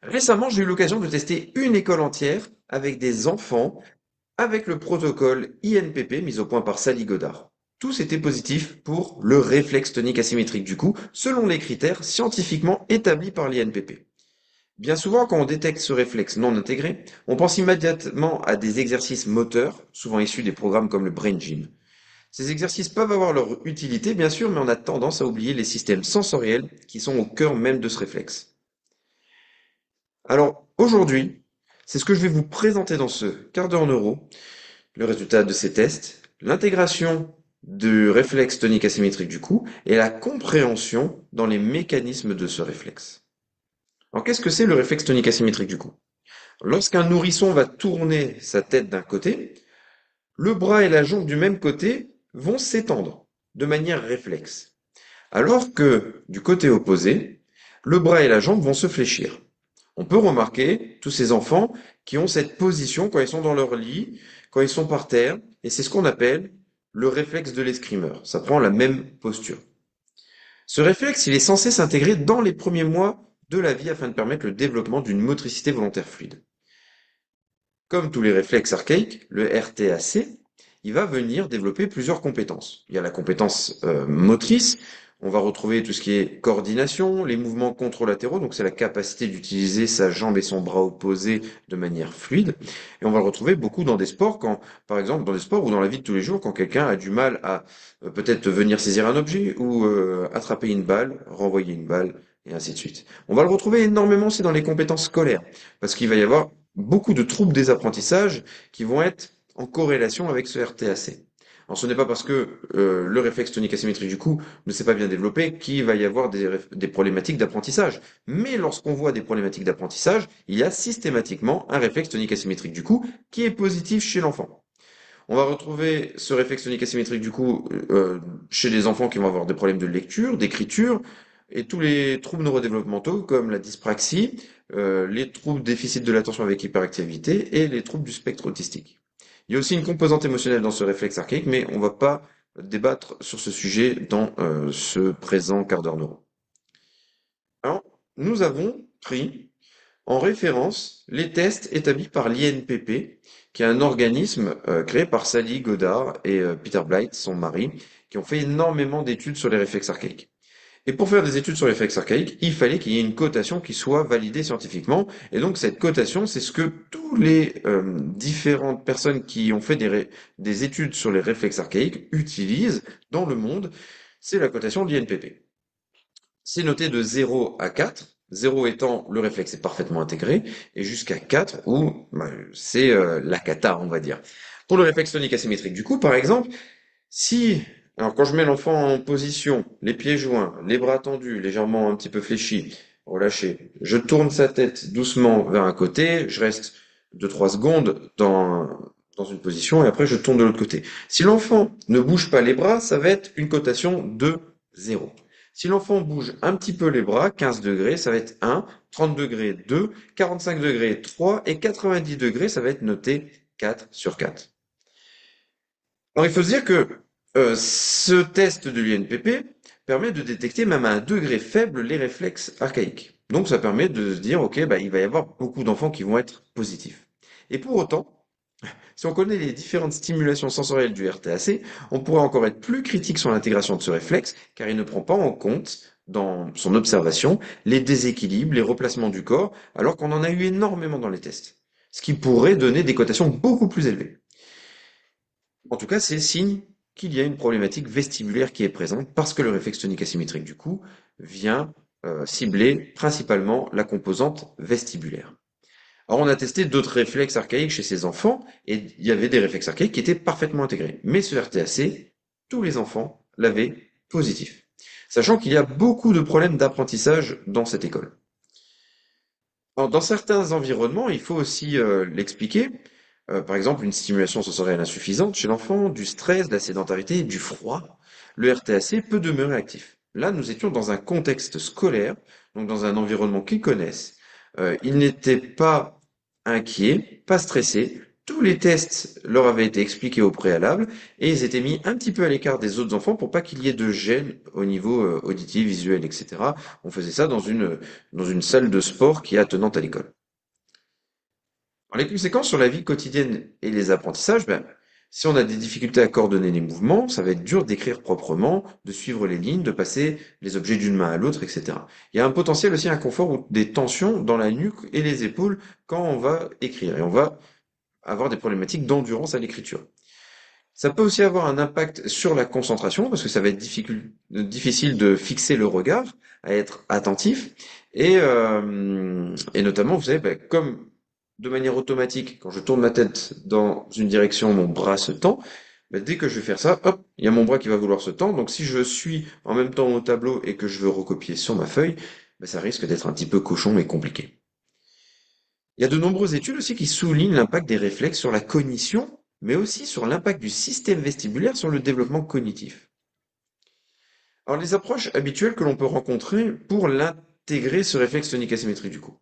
Récemment, j'ai eu l'occasion de tester une école entière avec des enfants avec le protocole INPP mis au point par Sally Godard. Tous étaient positifs pour le réflexe tonique asymétrique du cou, selon les critères scientifiquement établis par l'INPP. Bien souvent, quand on détecte ce réflexe non intégré, on pense immédiatement à des exercices moteurs, souvent issus des programmes comme le Brain Gym. Ces exercices peuvent avoir leur utilité, bien sûr, mais on a tendance à oublier les systèmes sensoriels qui sont au cœur même de ce réflexe. Alors, aujourd'hui, c'est ce que je vais vous présenter dans ce quart d'heure neuro, le résultat de ces tests, l'intégration du réflexe tonique asymétrique du cou et la compréhension dans les mécanismes de ce réflexe. Alors, qu'est-ce que c'est le réflexe tonique asymétrique du cou? Lorsqu'un nourrisson va tourner sa tête d'un côté, le bras et la jambe du même côté vont s'étendre de manière réflexe. Alors que du côté opposé, le bras et la jambe vont se fléchir. On peut remarquer tous ces enfants qui ont cette position quand ils sont dans leur lit, quand ils sont par terre, et c'est ce qu'on appelle le réflexe de l'escrimeur. Ça prend la même posture. Ce réflexe, il est censé s'intégrer dans les premiers mois de la vie afin de permettre le développement d'une motricité volontaire fluide. Comme tous les réflexes archaïques, le RTAC, il va venir développer plusieurs compétences. Il y a la compétence motrice, on va retrouver tout ce qui est coordination, les mouvements contralatéraux, donc c'est la capacité d'utiliser sa jambe et son bras opposés de manière fluide. Et on va le retrouver beaucoup dans des sports, quand, par exemple, dans des sports ou dans la vie de tous les jours, quand quelqu'un a du mal à peut-être venir saisir un objet ou attraper une balle, renvoyer une balle, et ainsi de suite. On va le retrouver énormément aussi dans les compétences scolaires, parce qu'il va y avoir beaucoup de troubles des apprentissages qui vont être en corrélation avec ce RTAC. Alors ce n'est pas parce que le réflexe tonique asymétrique du cou ne s'est pas bien développé qu'il va y avoir des problématiques d'apprentissage. Mais lorsqu'on voit des problématiques d'apprentissage, il y a systématiquement un réflexe tonique asymétrique du cou qui est positif chez l'enfant. On va retrouver ce réflexe tonique asymétrique du cou chez les enfants qui vont avoir des problèmes de lecture, d'écriture, et tous les troubles neurodéveloppementaux comme la dyspraxie, les troubles déficit de l'attention avec hyperactivité et les troubles du spectre autistique. Il y a aussi une composante émotionnelle dans ce réflexe archaïque, mais on ne va pas débattre sur ce sujet dans ce présent quart d'heure neuro. Alors, nous avons pris en référence les tests établis par l'INPP, qui est un organisme créé par Sally Godard et Peter Blight, son mari, qui ont fait énormément d'études sur les réflexes archaïques. Et pour faire des études sur les réflexes archaïques, il fallait qu'il y ait une cotation qui soit validée scientifiquement. Et donc cette cotation, c'est ce que tous les différentes personnes qui ont fait des études sur les réflexes archaïques utilisent dans le monde. C'est la cotation de l'INPP. C'est noté de 0 à 4, 0 étant le réflexe est parfaitement intégré, et jusqu'à 4 où c'est la cata, on va dire. Pour le réflexe tonique asymétrique du cou, par exemple, si, alors quand je mets l'enfant en position, les pieds joints, les bras tendus, légèrement un petit peu fléchis, relâchés, je tourne sa tête doucement vers un côté, je reste 2-3 secondes dans une position et après je tourne de l'autre côté. Si l'enfant ne bouge pas les bras, ça va être une cotation de 0. Si l'enfant bouge un petit peu les bras, 15 degrés, ça va être 1, 30 degrés 2, 45 degrés 3 et 90 degrés, ça va être noté 4 sur 4. Alors il faut se dire que ce test de l'INPP permet de détecter même à un degré faible les réflexes archaïques. Donc ça permet de se dire, ok, bah, il va y avoir beaucoup d'enfants qui vont être positifs. Et pour autant, si on connaît les différentes stimulations sensorielles du RTAC, on pourrait encore être plus critique sur l'intégration de ce réflexe, car il ne prend pas en compte, dans son observation, les déséquilibres, les replacements du corps, alors qu'on en a eu énormément dans les tests. Ce qui pourrait donner des cotations beaucoup plus élevées. En tout cas, c'est le signe qu'il y a une problématique vestibulaire qui est présente parce que le réflexe tonique asymétrique du cou vient cibler principalement la composante vestibulaire. Alors on a testé d'autres réflexes archaïques chez ces enfants et il y avait des réflexes archaïques qui étaient parfaitement intégrés. Mais ce RTAC, tous les enfants l'avaient positif. Sachant qu'il y a beaucoup de problèmes d'apprentissage dans cette école. Alors, dans certains environnements, il faut aussi l'expliquer. Par exemple, une stimulation sensorielle insuffisante chez l'enfant, du stress, de la sédentarité, du froid. Le RTAC peut demeurer actif. Là, nous étions dans un contexte scolaire, donc dans un environnement qu'ils connaissent. Ils n'étaient pas inquiets, pas stressés. Tous les tests leur avaient été expliqués au préalable et ils étaient mis un petit peu à l'écart des autres enfants pour pas qu'il y ait de gêne au niveau auditif, visuel, etc. On faisait ça dans une salle de sport qui est attenante à l'école. Alors, les conséquences sur la vie quotidienne et les apprentissages, ben, si on a des difficultés à coordonner les mouvements, ça va être dur d'écrire proprement, de suivre les lignes, de passer les objets d'une main à l'autre, etc. Il y a un potentiel aussi inconfort ou des tensions dans la nuque et les épaules quand on va écrire. Et on va avoir des problématiques d'endurance à l'écriture. Ça peut aussi avoir un impact sur la concentration parce que ça va être difficile de fixer le regard, à être attentif et notamment, vous savez, ben, comme de manière automatique, quand je tourne ma tête dans une direction, mon bras se tend. Ben, dès que je vais faire ça, hop, il y a mon bras qui va vouloir se tendre. Donc si je suis en même temps au tableau et que je veux recopier sur ma feuille, ben, ça risque d'être un petit peu cochon et compliqué. Il y a de nombreuses études aussi qui soulignent l'impact des réflexes sur la cognition, mais aussi sur l'impact du système vestibulaire sur le développement cognitif. Alors, les approches habituelles que l'on peut rencontrer pour l'intégrer, ce réflexe tonique asymétrique du cou.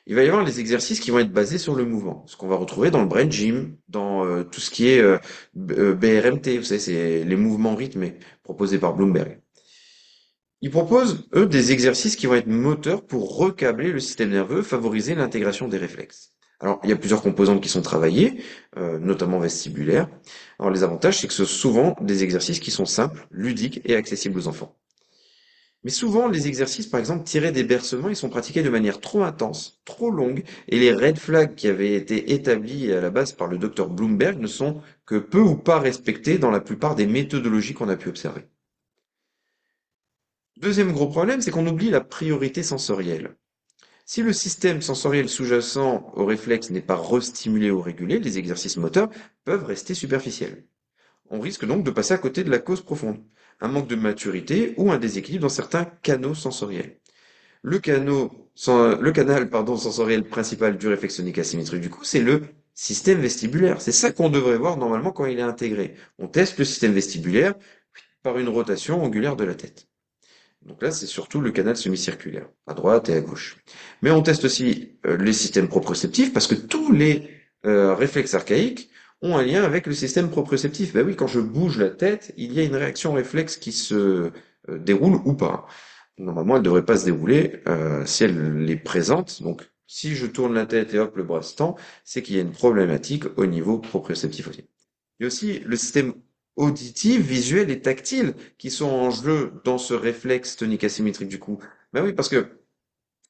Il va y avoir les exercices qui vont être basés sur le mouvement, ce qu'on va retrouver dans le brain gym, dans tout ce qui est BRMT, vous savez, c'est les mouvements rythmés proposés par Bloomberg. Ils proposent, eux, des exercices qui vont être moteurs pour recabler le système nerveux, favoriser l'intégration des réflexes. Alors, il y a plusieurs composantes qui sont travaillées, notamment vestibulaires. Alors, les avantages, c'est que ce sont souvent des exercices qui sont simples, ludiques et accessibles aux enfants. Mais souvent, les exercices, par exemple, tirés des bercements, ils sont pratiqués de manière trop intense, trop longue, et les red flags qui avaient été établis à la base par le docteur Bloomberg ne sont que peu ou pas respectés dans la plupart des méthodologies qu'on a pu observer. Deuxième gros problème, c'est qu'on oublie la priorité sensorielle. Si le système sensoriel sous-jacent au réflexe n'est pas restimulé ou régulé, les exercices moteurs peuvent rester superficiels. On risque donc de passer à côté de la cause profonde, un manque de maturité ou un déséquilibre dans certains canaux sensoriels. Le canal sensoriel principal du réflexe tonique asymétrique du cou, c'est le système vestibulaire. C'est ça qu'on devrait voir normalement quand il est intégré. On teste le système vestibulaire par une rotation angulaire de la tête. Donc là, c'est surtout le canal semi-circulaire, à droite et à gauche. Mais on teste aussi les systèmes proprioceptifs parce que tous les réflexes archaïques ont un lien avec le système proprioceptif. Ben oui, quand je bouge la tête, il y a une réaction réflexe qui se déroule ou pas. Normalement, elle ne devrait pas se dérouler si elle est présente. Donc, si je tourne la tête et hop, le bras se tend, c'est qu'il y a une problématique au niveau proprioceptif aussi. Il y a aussi le système auditif, visuel et tactile qui sont en jeu dans ce réflexe tonique asymétrique du cou. Ben oui, parce que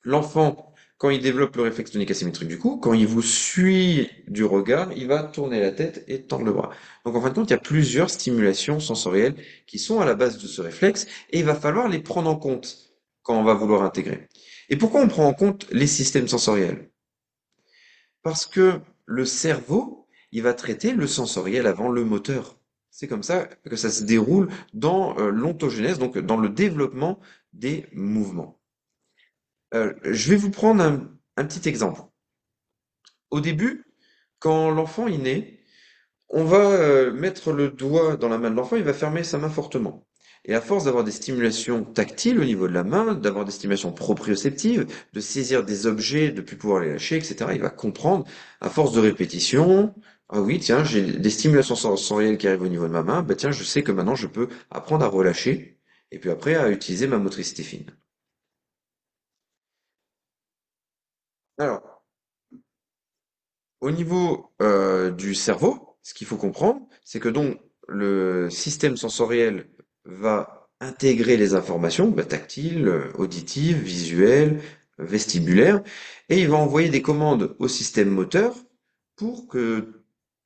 l'enfant, quand il développe le réflexe tonique asymétrique du cou, quand il vous suit du regard, il va tourner la tête et tendre le bras. Donc en fin de compte, il y a plusieurs stimulations sensorielles qui sont à la base de ce réflexe et il va falloir les prendre en compte quand on va vouloir intégrer. Et pourquoi on prend en compte les systèmes sensoriels? Parce que le cerveau, il va traiter le sensoriel avant le moteur. C'est comme ça que ça se déroule dans l'ontogenèse, donc dans le développement des mouvements. Je vais vous prendre un petit exemple. Au début, quand l'enfant est né, on va mettre le doigt dans la main de l'enfant, il va fermer sa main fortement. Et à force d'avoir des stimulations tactiles au niveau de la main, d'avoir des stimulations proprioceptives, de saisir des objets, de plus pouvoir les lâcher, etc., il va comprendre, à force de répétition, ah oui, tiens, j'ai des stimulations sensorielles qui arrivent au niveau de ma main, bah tiens, je sais que maintenant je peux apprendre à relâcher, et puis après à utiliser ma motricité fine. Alors, au niveau du cerveau, ce qu'il faut comprendre, c'est que donc le système sensoriel va intégrer les informations bah, tactiles, auditives, visuelles, vestibulaires, et il va envoyer des commandes au système moteur pour que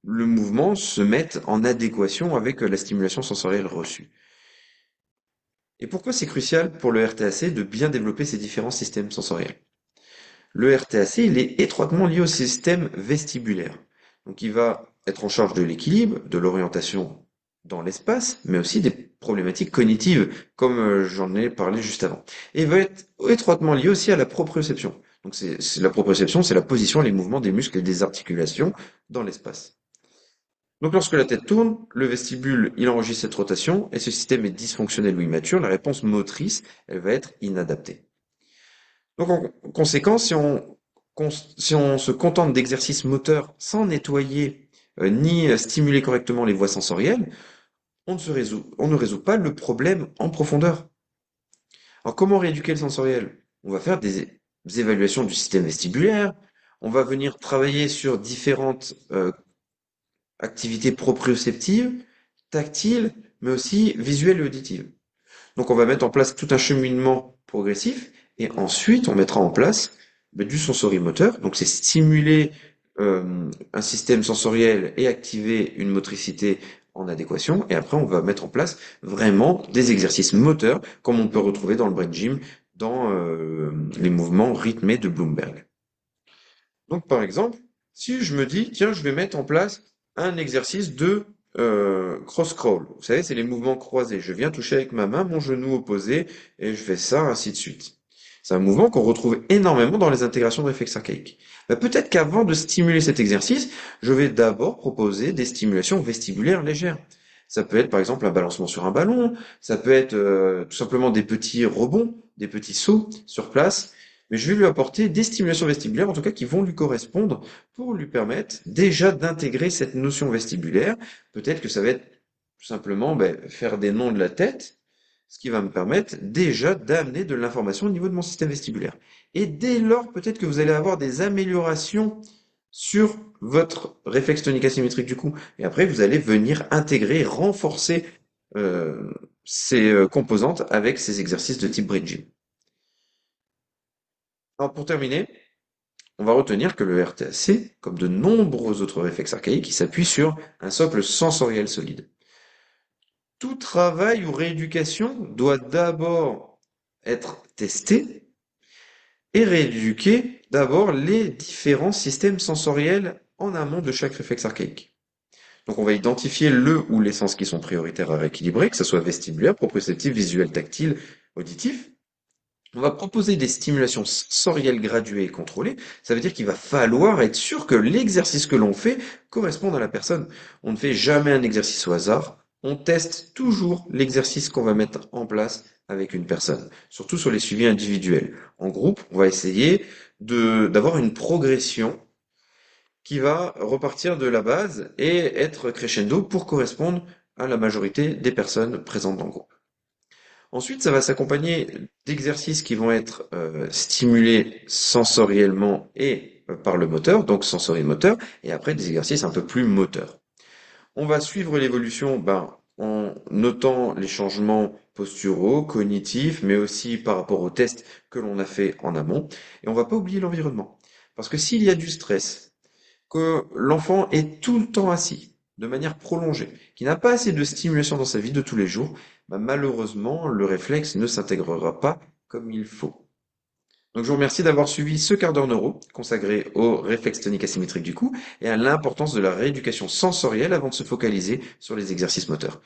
le mouvement se mette en adéquation avec la stimulation sensorielle reçue. Et pourquoi c'est crucial pour le RTAC de bien développer ces différents systèmes sensoriels? Le RTAC, il est étroitement lié au système vestibulaire. Donc il va être en charge de l'équilibre, de l'orientation dans l'espace, mais aussi des problématiques cognitives, comme j'en ai parlé juste avant. Et il va être étroitement lié aussi à la proprioception. Donc la proprioception, c'est la position et les mouvements des muscles et des articulations dans l'espace. Donc lorsque la tête tourne, le vestibule, il enregistre cette rotation, et ce système est dysfonctionnel ou immature, la réponse motrice, elle va être inadaptée. Donc en conséquence, si on se contente d'exercices moteurs sans nettoyer ni stimuler correctement les voies sensorielles, on ne résout pas le problème en profondeur. Alors, comment rééduquer le sensoriel? On va faire des évaluations du système vestibulaire, on va venir travailler sur différentes activités proprioceptives, tactiles, mais aussi visuelles et auditives. Donc on va mettre en place tout un cheminement progressif et ensuite on mettra en place du sensorimoteur. Donc c'est stimuler un système sensoriel et activer une motricité en adéquation. Et après on va mettre en place vraiment des exercices moteurs comme on peut retrouver dans le brain gym dans les mouvements rythmés de Bloomberg. Donc, par exemple, si je me dis, tiens, je vais mettre en place un exercice de cross-crawl. Vous savez, c'est les mouvements croisés. Je viens toucher avec ma main mon genou opposé et je fais ça, ainsi de suite. C'est un mouvement qu'on retrouve énormément dans les intégrations de réflexes archaïques. Peut-être qu'avant de stimuler cet exercice, je vais d'abord proposer des stimulations vestibulaires légères. Ça peut être par exemple un balancement sur un ballon, ça peut être tout simplement des petits rebonds, des petits sauts sur place, mais je vais lui apporter des stimulations vestibulaires, en tout cas qui vont lui correspondre, pour lui permettre déjà d'intégrer cette notion vestibulaire. Peut-être que ça va être tout simplement faire des nons de la tête, ce qui va me permettre déjà d'amener de l'information au niveau de mon système vestibulaire. Et dès lors, peut-être que vous allez avoir des améliorations sur votre réflexe tonique asymétrique du cou. Et après, vous allez venir intégrer, renforcer ces composantes avec ces exercices de type bridging. Alors pour terminer, on va retenir que le RTAC, comme de nombreux autres réflexes archaïques, il s'appuie sur un socle sensoriel solide. Tout travail ou rééducation doit d'abord être testé et rééduquer d'abord les différents systèmes sensoriels en amont de chaque réflexe archaïque. Donc on va identifier le ou les sens qui sont prioritaires à rééquilibrer, que ce soit vestibulaire, proprioceptif, visuel, tactile, auditif. On va proposer des stimulations sensorielles graduées et contrôlées. Ça veut dire qu'il va falloir être sûr que l'exercice que l'on fait corresponde à la personne. On ne fait jamais un exercice au hasard. On teste toujours l'exercice qu'on va mettre en place avec une personne, surtout sur les suivis individuels. En groupe, on va essayer d'avoir une progression qui va repartir de la base et être crescendo pour correspondre à la majorité des personnes présentes dans le groupe. Ensuite, ça va s'accompagner d'exercices qui vont être stimulés sensoriellement et par le moteur, donc sensorimoteur, et après des exercices un peu plus moteurs. On va suivre l'évolution en notant les changements posturaux, cognitifs, mais aussi par rapport aux tests que l'on a fait en amont. Et on va pas oublier l'environnement. Parce que s'il y a du stress, que l'enfant est tout le temps assis, de manière prolongée, qui n'a pas assez de stimulation dans sa vie de tous les jours, malheureusement, le réflexe ne s'intégrera pas comme il faut. Donc je vous remercie d'avoir suivi ce quart d'heure neuro consacré au réflexe tonique asymétrique du cou et à l'importance de la rééducation sensorielle avant de se focaliser sur les exercices moteurs.